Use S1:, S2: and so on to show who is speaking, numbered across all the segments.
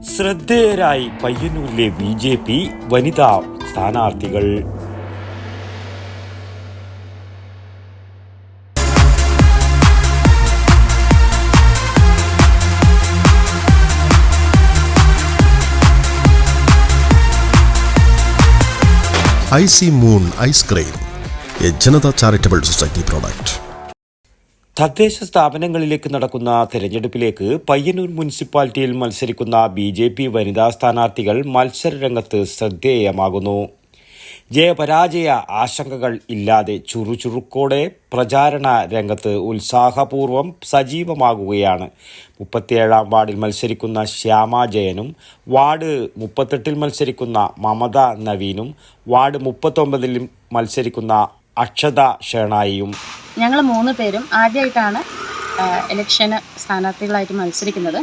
S1: ശ്രദ്ധേയരായി പയ്യന്നൂരിലെ BJP വനിതാ സ്ഥാനാർത്ഥികൾ.
S2: Icy moon ice cream, a Janata charitable society product.
S1: തദ്ദേശ സ്ഥാപനങ്ങളിലേക്ക് നടക്കുന്ന തെരഞ്ഞെടുപ്പിലേക്ക് പയ്യന്നൂർ മുനിസിപ്പാലിറ്റിയിൽ മത്സരിക്കുന്ന BJP വനിതാ സ്ഥാനാർത്ഥികൾ മത്സരരംഗത്ത് ശ്രദ്ധേയമാകുന്നു. ജയപരാജയ ആശങ്കകൾ ഇല്ലാതെ ചുറുചുറുക്കോടെ പ്രചാരണ രംഗത്ത് ഉത്സാഹപൂർവ്വം സജീവമാകുകയാണ്. 37-ാം വാർഡിൽ മത്സരിക്കുന്ന ശ്യാമ ജയനും വാർഡ് 38-ൽ മത്സരിക്കുന്ന മമത നവീനും വാർഡ് 39-ൽ മത്സരിക്കുന്ന അക്ഷത ഷേണായിയും.
S3: ഞങ്ങൾ 3 പേരും ആദ്യമായിട്ടാണ് ഇലക്ഷന് സ്ഥാനാർത്ഥികളായിട്ട് മത്സരിക്കുന്നത്.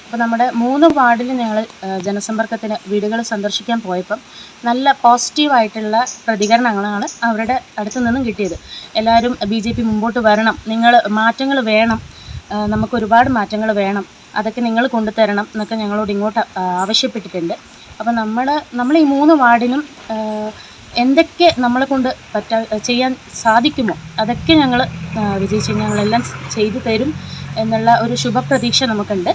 S3: അപ്പോൾ നമ്മുടെ 3 വാർഡിലും ഞങ്ങൾ ജനസമ്പർക്കത്തിന് വീടുകൾ സന്ദർശിക്കാൻ പോയപ്പം നല്ല പോസിറ്റീവായിട്ടുള്ള പ്രതികരണങ്ങളാണ് അവരുടെ അടുത്തു നിന്നും കിട്ടിയത്. എല്ലാവരും BJP മുമ്പോട്ട് വരണം, നിങ്ങൾ മാറ്റങ്ങൾ വേണം, നമുക്ക് ഒരുപാട് മാറ്റങ്ങൾ വേണം, അതൊക്കെ നിങ്ങൾ കൊണ്ടുതരണം എന്നൊക്കെ ഞങ്ങളോട് ഇങ്ങോട്ട് ആവശ്യപ്പെട്ടിട്ടുണ്ട്. അപ്പോൾ നമ്മൾ ഈ 3 വാർഡിനും എന്തൊക്കെ നമ്മളെ കൊണ്ട് ചെയ്യാൻ സാധിക്കുമോ അതൊക്കെ ഞങ്ങൾ വിജയിച്ച് ഞങ്ങളെല്ലാം ചെയ്തു തരും എന്നുള്ള ഒരു ശുഭപ്രതീക്ഷ നമുക്കുണ്ട്.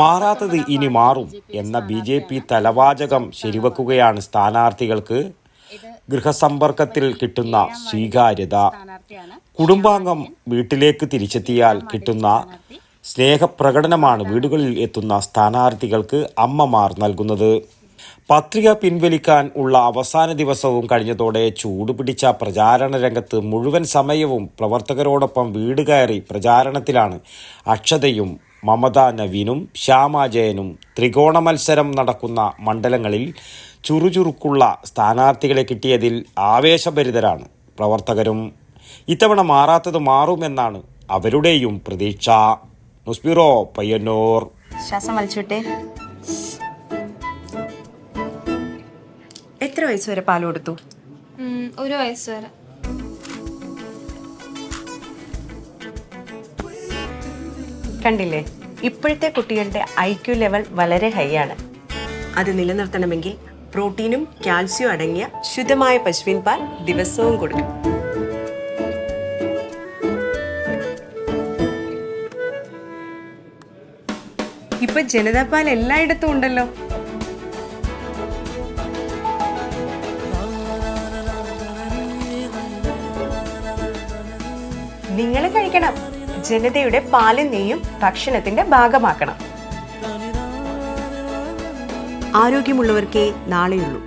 S1: മാറാത്തത് ഇനി മാറും എന്ന BJP തലവാചകം ശരിവെക്കുകയാണ് സ്ഥാനാർത്ഥികൾക്ക് ഗൃഹസമ്പർക്കത്തിൽ കിട്ടുന്ന സ്വീകാര്യത. കുടുംബാംഗം വീട്ടിലേക്ക് തിരിച്ചെത്തിയാൽ കിട്ടുന്ന സ്നേഹപ്രകടനമാണ് വീടുകളിൽ എത്തുന്ന സ്ഥാനാർത്ഥികൾക്ക് അമ്മമാർ നൽകുന്നത്. പത്രിക പിൻവലിക്കാൻ ഉള്ള അവസാന ദിവസവും കഴിഞ്ഞതോടെ ചൂടുപിടിച്ച പ്രചാരണ രംഗത്ത് മുഴുവൻ സമയവും പ്രവർത്തകരോടൊപ്പം വീട് കയറി പ്രചാരണത്തിലാണ് അക്ഷതയും മമത നവീനും ശ്യാമ ജയനും. ത്രികോണ മത്സരം നടക്കുന്ന മണ്ഡലങ്ങളിൽ ചുറുചുറുക്കുള്ള സ്ഥാനാർത്ഥികളെ കിട്ടിയതിൽ ആവേശഭരിതരാണ് പ്രവർത്തകരും. ഇത്തവണ മാറാത്തത് മാറുമെന്നാണ് അവരുടെയും പ്രതീക്ഷ. News bureau, Payyanur.
S4: ശ്വാസം വലിച്ചോട്ടെ. എത്ര വയസ്സ് വരെ പാൽ കൊടുത്തു?
S5: 1 വയസ്സ് വരെ.
S4: കണ്ടില്ലേ, ഇപ്പോഴത്തെ കുട്ടികളുടെ IQ ലെവൽ വളരെ ഹൈ ആണ്. അത് നിലനിർത്തണമെങ്കിൽ പ്രോട്ടീനും കാൽസ്യവും അടങ്ങിയ ശുദ്ധമായ പശുവിൻ പാൽ ദിവസവും കൊടുക്കും. ഇപ്പൊ ജനതാ പാൽ എല്ലായിടത്തും ഉണ്ടല്ലോ. നിങ്ങൾ കഴിക്കണം. ജനതയുടെ പാലും നെയ്യും ഭക്ഷണത്തിന്റെ ഭാഗമാക്കണം. ആരോഗ്യമുള്ളവർക്കേ നാളെയുള്ളൂ.